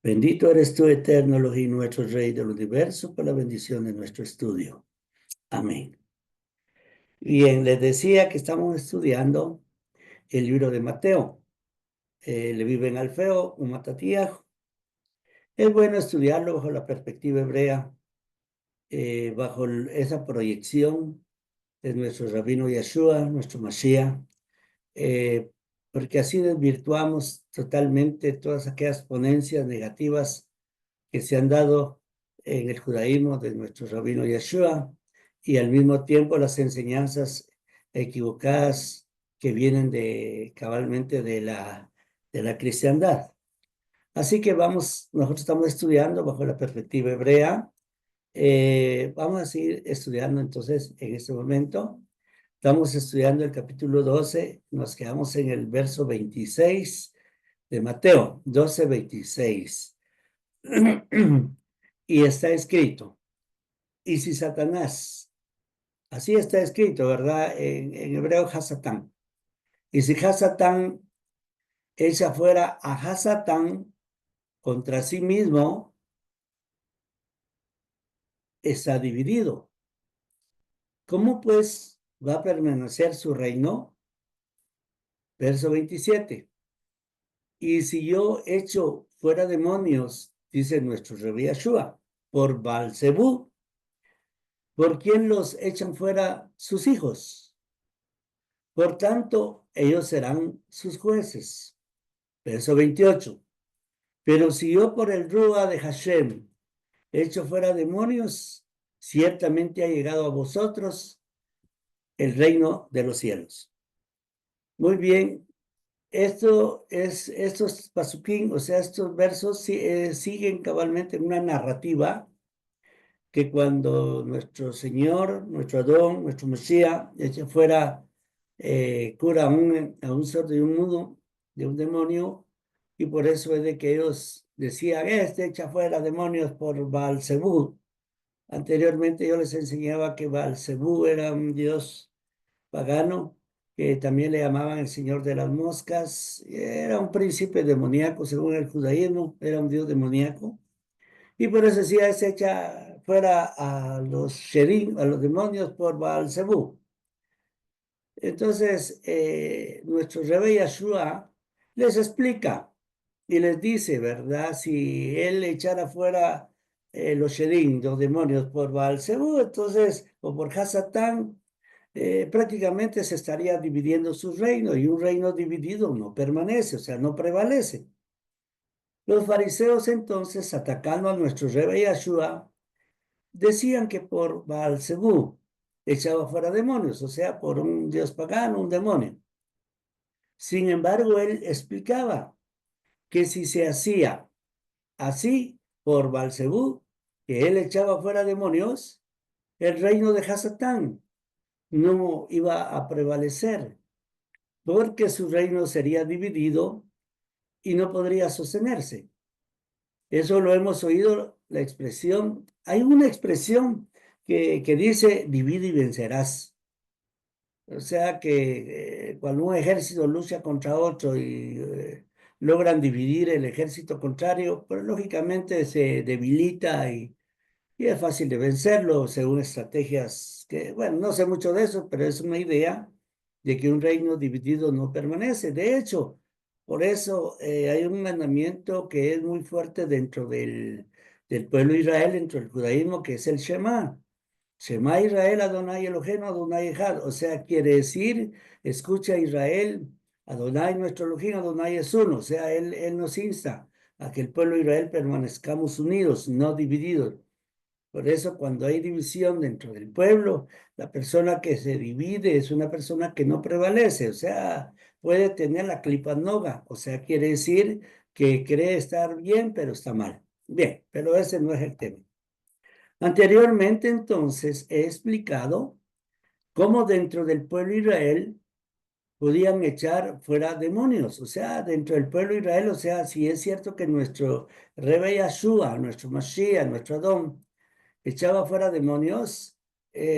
Bendito eres tú, eterno Elohim, nuestro Rey del universo, por la bendición de nuestro estudio. Amén. Bien, les decía que estamos estudiando el libro de Mateo. Le viven Alfeo, un Matatiaj. Es bueno estudiarlo bajo la perspectiva hebrea, bajo esa proyección de nuestro Rabino Yeshua, nuestro Mashiach, porque así desvirtuamos totalmente todas aquellas ponencias negativas que se han dado en el judaísmo de nuestro rabino Yeshua y al mismo tiempo las enseñanzas equivocadas que vienen cabalmente de la cristiandad. Así que nosotros estamos estudiando bajo la perspectiva hebrea. Vamos a seguir estudiando entonces en este momento. Estamos estudiando el capítulo 12, nos quedamos en el verso 26 de Mateo, 12:26. Y está escrito, y si Satanás, así está escrito, ¿verdad? En hebreo, Hasatán. Y si Hasatán echa fuera a Hasatán contra sí mismo, está dividido. ¿Cómo pues va a permanecer su reino? Verso 27. Y si yo echo fuera demonios, dice nuestro Rebbe Yeshua, por Baal-Zebú, ¿por quién los echan fuera sus hijos? Por tanto, ellos serán sus jueces. Verso 28. Pero si yo por el Rúa de Hashem echo fuera demonios, ciertamente ha llegado a vosotros el reino de los cielos. Muy bien, estos pasuquín, o sea, estos versos siguen cabalmente en una narrativa que cuando nuestro Señor, nuestro Adón, nuestro Mesías, echa fuera, cura a un sordo y un mudo de un demonio, y por eso es de que ellos decían, este echa fuera demonios por Baal-Zebú. Anteriormente yo les enseñaba que Baal-Zebú era un dios pagano, que también le llamaban el Señor de las Moscas, era un príncipe demoníaco según el judaísmo, era un dios demoníaco. Y por eso decía, se echa fuera a los sherim, a los demonios por Baal-Zebú. Entonces, nuestro Rebbe Yeshua les explica y les dice, ¿verdad? Si él echara fuera los sherim, los demonios por Baal-Zebú, entonces, o por Hasatán, prácticamente se estaría dividiendo su reino y un reino dividido no permanece, o sea, no prevalece. Los fariseos entonces, atacando a nuestro Rebbe Yeshua, decían que por Baal-Zebú echaba fuera demonios, o sea, por un dios pagano, un demonio. Sin embargo, él explicaba que si se hacía así por Baal-Zebú, que él echaba fuera demonios, el reino de Hasatán no iba a prevalecer, porque su reino sería dividido y no podría sostenerse. Eso lo hemos oído, la expresión. Hay una expresión que dice, divide y vencerás. O sea que cuando un ejército lucha contra otro y logran dividir el ejército contrario, pues lógicamente se debilita y es fácil de vencerlo según estrategias que, bueno, no sé mucho de eso, pero es una idea de que un reino dividido no permanece. De hecho, por eso hay un mandamiento que es muy fuerte dentro del pueblo de Israel, dentro del judaísmo, que es el Shema. Shema Israel, Adonai Eloheinu, Adonai Echad. O sea, quiere decir, escucha Israel, Adonai nuestro Elohim, Adonai es uno. O sea, él nos insta a que el pueblo de Israel permanezcamos unidos, no divididos. Por eso cuando hay división dentro del pueblo, la persona que se divide es una persona que no prevalece, o sea, puede tener la clipanoga, o sea, quiere decir que cree estar bien, pero está mal. Bien, pero ese no es el tema. Anteriormente, entonces, he explicado cómo dentro del pueblo de Israel podían echar fuera demonios, o sea, dentro del pueblo de Israel, o sea, si es cierto que nuestro Rebbe Yeshua, nuestro Mashiach, nuestro Adón, echaba fuera demonios,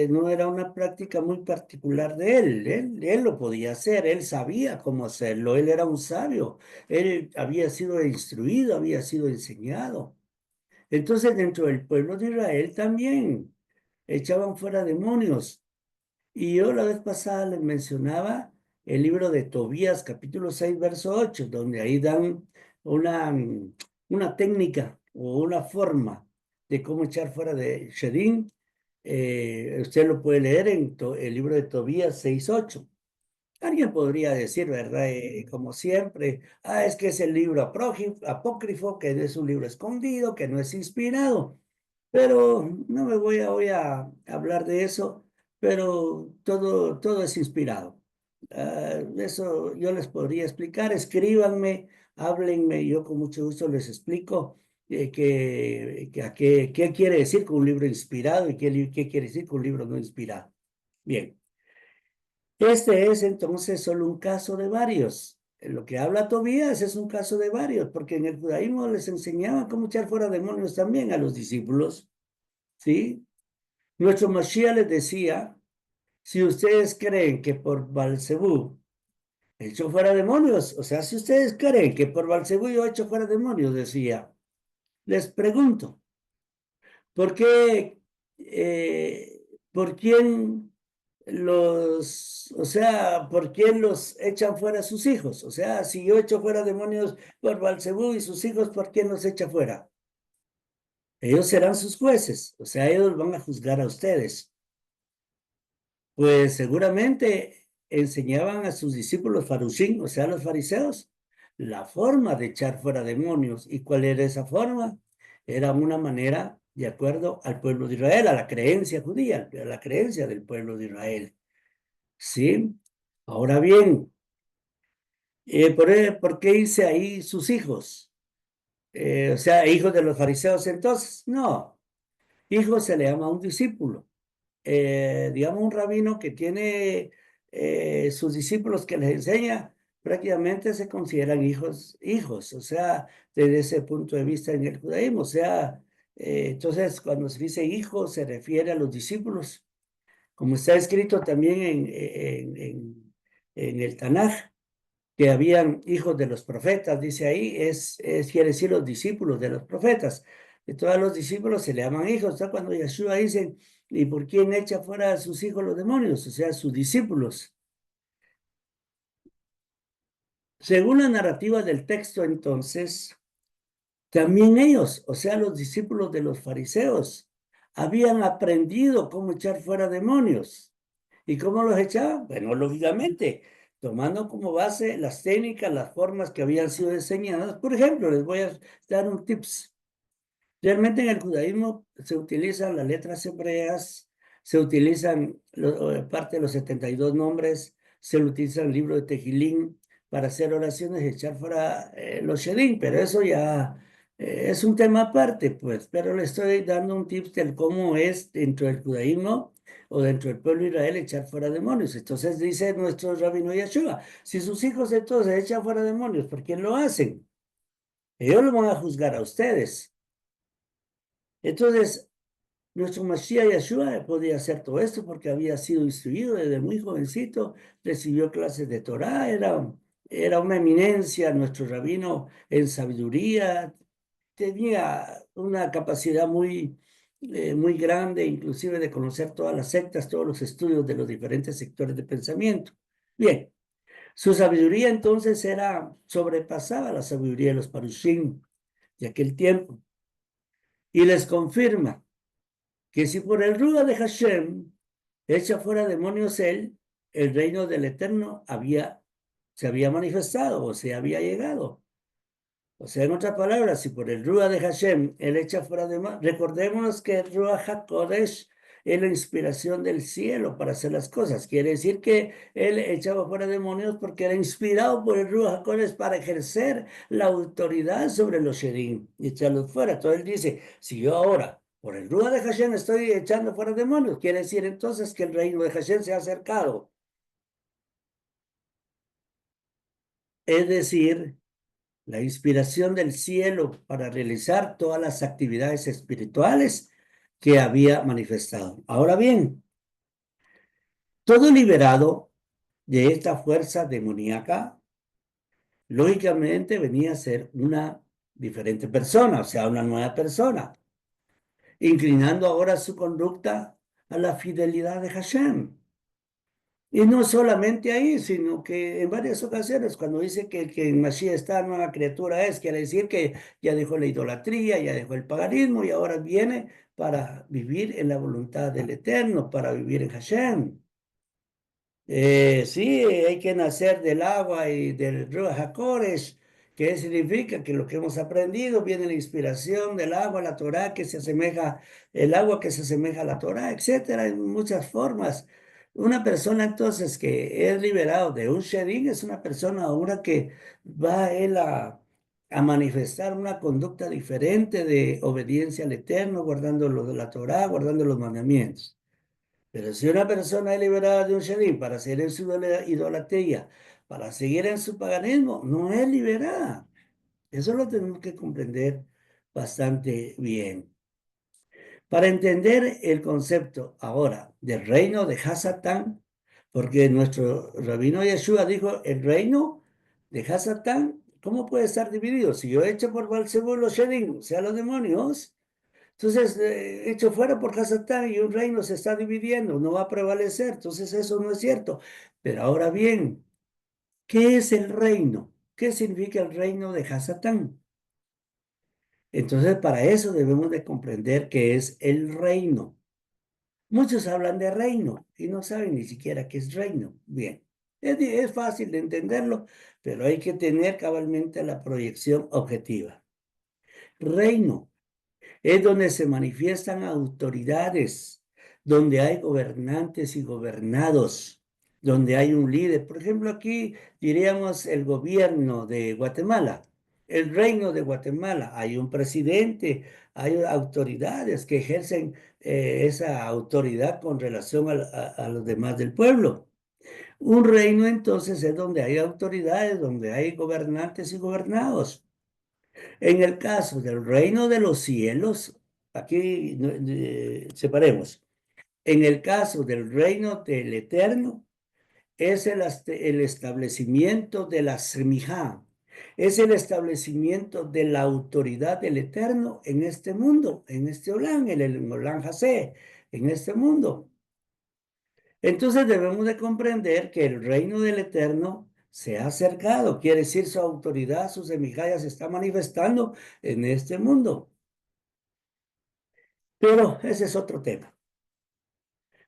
no era una práctica muy particular de él. Él lo podía hacer, él sabía cómo hacerlo, él era un sabio, él había sido instruido, había sido enseñado. Entonces, dentro del pueblo de Israel también echaban fuera demonios. Y yo la vez pasada les mencionaba el libro de Tobías, capítulo 6 verso 8, donde ahí dan una, una técnica o una forma de cómo echar fuera de Shedim. Usted lo puede leer en el libro de Tobías 6:8. Alguien podría decir, ¿verdad? Como siempre, es que es el libro apócrifo, que es un libro escondido, que no es inspirado. Pero no me voy a hablar de eso, pero todo es inspirado. Eso yo les podría explicar. Escríbanme, háblenme, yo con mucho gusto les explico qué quiere decir con un libro inspirado y qué quiere decir con un libro no inspirado. Bien, este es entonces solo un caso de varios. En lo que habla Tobías es un caso de varios, porque en el judaísmo les enseñaba cómo echar fuera demonios también a los discípulos. ¿Sí? Nuestro Mashiach les decía, si ustedes creen que por Balcebú echó fuera demonios, o sea, si ustedes creen que por Balcebú yo echo fuera demonios, decía, les pregunto, ¿por qué, por quién o sea, por quién los echan fuera sus hijos? O sea, si yo echo fuera demonios por Balcebú y sus hijos, ¿por quién los echa fuera? Ellos serán sus jueces, o sea, ellos van a juzgar a ustedes. Pues seguramente enseñaban a sus discípulos farushim, o sea, los fariseos, la forma de echar fuera demonios. ¿Y cuál era esa forma? Era una manera de acuerdo al pueblo de Israel, a la creencia judía, a la creencia del pueblo de Israel. ¿Sí? Ahora bien, ¿por qué dice ahí sus hijos? O sea, hijos de los fariseos entonces. No, hijo se le llama a un discípulo. Digamos, un rabino que tiene sus discípulos que les enseña, prácticamente se consideran hijos, o sea, desde ese punto de vista en el judaísmo, o sea, entonces cuando se dice hijo se refiere a los discípulos, como está escrito también en el Tanaj, que habían hijos de los profetas, dice ahí, quiere decir los discípulos de los profetas. De todos los discípulos se le llaman hijos. O sea, cuando Yeshua dice, ¿y por quién echa fuera a sus hijos los demonios? O sea, sus discípulos. Según la narrativa del texto, entonces, también ellos, o sea, los discípulos de los fariseos, habían aprendido cómo echar fuera demonios. ¿Y cómo los echaban? Bueno, lógicamente, tomando como base las técnicas, las formas que habían sido enseñadas. Por ejemplo, les voy a dar un tips. Realmente en el judaísmo se utilizan las letras hebreas, se utilizan parte de los 72 nombres, se utiliza el libro de Tejilín para hacer oraciones y echar fuera los shedim, pero eso ya es un tema aparte, pues, pero le estoy dando un tip del cómo es dentro del judaísmo o dentro del pueblo de Israel echar fuera demonios. Entonces dice nuestro rabino Yeshua, si sus hijos entonces echan fuera demonios, ¿por quién lo hacen? Ellos lo van a juzgar a ustedes. Entonces, nuestro Mashiach Yeshua podía hacer todo esto porque había sido instruido desde muy jovencito, recibió clases de Torah, era una eminencia, nuestro rabino en sabiduría, tenía una capacidad muy grande, inclusive de conocer todas las sectas, todos los estudios de los diferentes sectores de pensamiento. Bien, su sabiduría entonces sobrepasaba la sabiduría de los parushim de aquel tiempo y les confirma que si por el Ruach de Hashem echa fuera demonios él, el reino del Eterno se había manifestado o se había llegado. O sea, en otras palabras, si por el Ruach de Hashem él echa fuera demonios, recordémonos que el Ruach HaKodesh es la inspiración del cielo para hacer las cosas. Quiere decir que él echaba fuera demonios porque era inspirado por el Ruach HaKodesh para ejercer la autoridad sobre los Sherim y echarlos fuera. Entonces él dice, si yo ahora por el Ruach de Hashem estoy echando fuera demonios, quiere decir entonces que el reino de Hashem se ha acercado. Es decir, la inspiración del cielo para realizar todas las actividades espirituales que había manifestado. Ahora bien, Todo liberado de esta fuerza demoníaca, lógicamente venía a ser una diferente persona, o sea, una nueva persona, inclinando ahora su conducta a la fidelidad de Hashem. Y no solamente ahí, sino que en varias ocasiones, cuando dice que en Mashiach está nueva criatura es, quiere decir que ya dejó la idolatría, ya dejó el paganismo y ahora viene para vivir en la voluntad del Eterno, para vivir en Hashem. Sí, hay que nacer del agua y del Ruach HaKodesh, que significa que lo que hemos aprendido viene la inspiración del agua, la Torah que se asemeja, el agua que se asemeja a la Torah, etcétera, en muchas formas. Una persona entonces que es liberado de un Sherin es una persona ahora que va él a manifestar una conducta diferente de obediencia al Eterno, guardando lo de la Torah, guardando los mandamientos. Pero si una persona es liberada de un shedín para seguir en su idolatría, para seguir en su paganismo, no es liberada. Eso lo tenemos que comprender bastante bien. Para entender el concepto ahora del reino de Hasatán, porque nuestro rabino Yeshua dijo, el reino de Hasatán, ¿cómo puede estar dividido? Si yo echo por Beelzebú los shedín, o sea, los demonios, entonces, hecho fuera por Hasatán y un reino se está dividiendo, no va a prevalecer. Entonces, eso no es cierto. Pero ahora bien, ¿qué es el reino? ¿Qué significa el reino de Hasatán? Entonces, para eso debemos de comprender qué es el reino. Muchos hablan de reino y no saben ni siquiera qué es reino. Bien, es fácil de entenderlo, pero hay que tener cabalmente la proyección objetiva. Reino es donde se manifiestan autoridades, donde hay gobernantes y gobernados, donde hay un líder. Por ejemplo, aquí diríamos el gobierno de Guatemala, el reino de Guatemala. Hay un presidente, hay autoridades que ejercen esa autoridad con relación a los demás del pueblo. Un reino entonces es donde hay autoridades, donde hay gobernantes y gobernados. En el caso del reino de los cielos, aquí separemos. En el caso del reino del eterno, es el establecimiento de la semijá, es el establecimiento de la autoridad del eterno en este mundo, en este Olán, en el Olán Hasé, en este mundo. Entonces debemos de comprender que el reino del Eterno se ha acercado, quiere decir su autoridad, sus semijayas se está manifestando en este mundo. Pero ese es otro tema.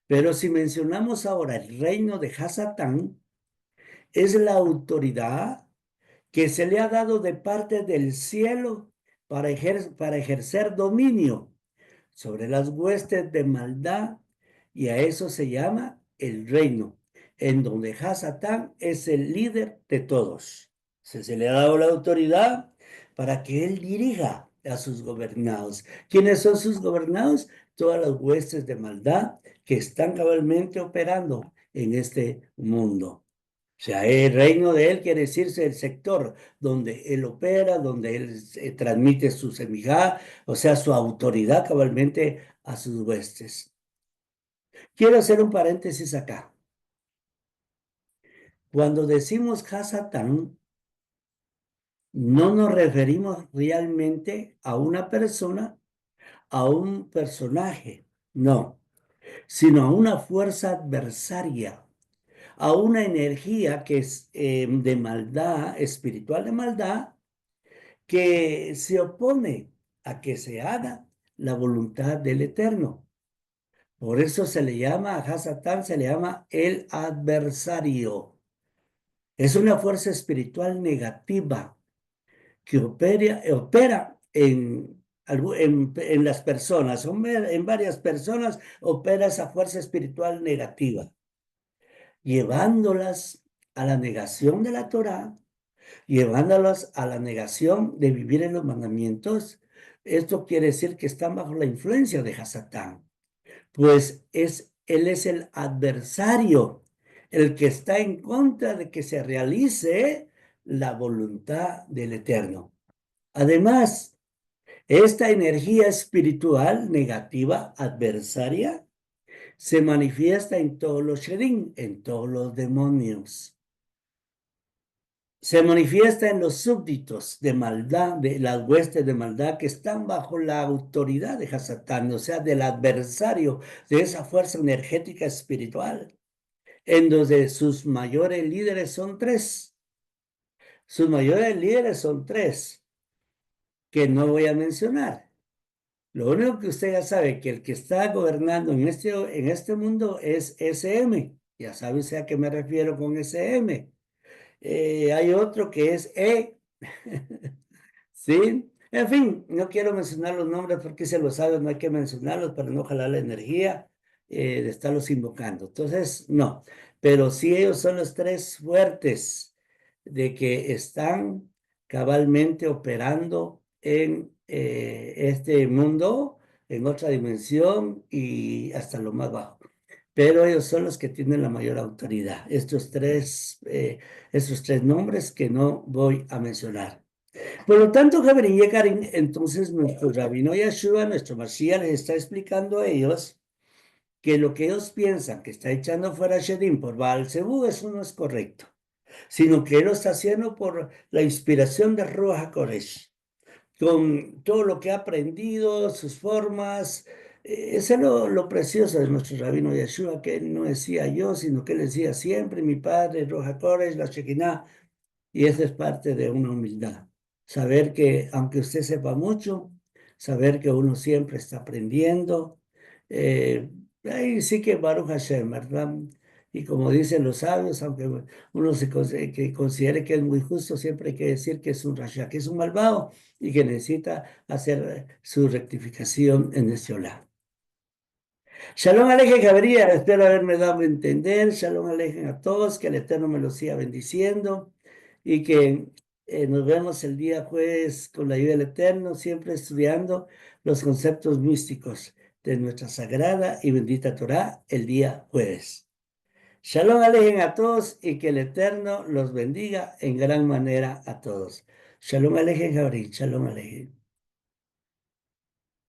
Pero si mencionamos ahora el reino de Hasatán, es la autoridad que se le ha dado de parte del cielo para ejercer dominio sobre las huestes de maldad, y a eso se llama el reino, en donde Hasatán es el líder de todos. Se le ha dado la autoridad para que él dirija a sus gobernados. ¿Quiénes son sus gobernados? Todas las huestes de maldad que están cabalmente operando en este mundo. O sea, el reino de él quiere decirse el sector donde él opera, donde él transmite su semijá, o sea, su autoridad cabalmente a sus huestes. Quiero hacer un paréntesis acá. Cuando decimos Hasatán, no nos referimos realmente a una persona, a un personaje, no, sino a una fuerza adversaria, a una energía que es de maldad, espiritual de maldad, que se opone a que se haga la voluntad del Eterno. Por eso se le llama, a Hasatán se le llama el adversario. Es una fuerza espiritual negativa que opera en las personas, en varias personas opera esa fuerza espiritual negativa, llevándolas a la negación de la Torá, llevándolas a la negación de vivir en los mandamientos. Esto quiere decir que están bajo la influencia de Hasatán, pues él es el adversario, el que está en contra de que se realice la voluntad del Eterno. Además, esta energía espiritual negativa, adversaria, Se manifiesta en todos los Shedim, en todos los demonios. Se manifiesta en los súbditos de maldad, de las huestes de maldad que están bajo la autoridad de Hasatán, o sea, del adversario, de esa fuerza energética espiritual, en donde sus mayores líderes son tres. Sus mayores líderes son tres, que no voy a mencionar. Lo único que usted ya sabe, que el que está gobernando en este mundo es SM. Ya sabe usted a qué me refiero con SM. Hay otro que es E. ¿Sí? En fin, no quiero mencionar los nombres porque se los sabe, no hay que mencionarlos para no jalar la energía de estarlos invocando. Entonces, no. Pero sí ellos son los tres fuertes de que están cabalmente operando en este mundo, en otra dimensión y hasta lo más bajo. Pero ellos son los que tienen la mayor autoridad. Estos tres nombres que no voy a mencionar. Por lo tanto, Javerín y Karin, entonces nuestro rabino Yeshua, nuestro Mashiach, les está explicando a ellos que lo que ellos piensan que está echando fuera a Shedim por Baal Zebú, eso no es correcto, sino que él lo está haciendo por la inspiración de Ruach HaKodesh, con todo lo que ha aprendido, sus formas. Eso es lo precioso de nuestro rabino Yeshua, que él no decía yo, sino que él decía siempre, mi padre, Ruach HaKodesh, la Shekinah. Y eso es parte de una humildad. Saber que aunque usted sepa mucho, saber que uno siempre está aprendiendo. Ahí sí que Baruch Hashem, ¿verdad? Y como dicen los sabios, aunque uno que considere que es muy justo, siempre hay que decir que es un rasha, que es un malvado y que necesita hacer su rectificación en este lado. Shalom Alejem, Gabriel, espero haberme dado a entender. Shalom Alejem a todos, que el Eterno me los siga bendiciendo y que nos vemos el día jueves con la ayuda del Eterno, siempre estudiando los conceptos místicos de nuestra sagrada y bendita Torah el día jueves. Shalom Alejem a todos y que el Eterno los bendiga en gran manera a todos. Shalom Alejem, Gabriel, Shalom Alejem.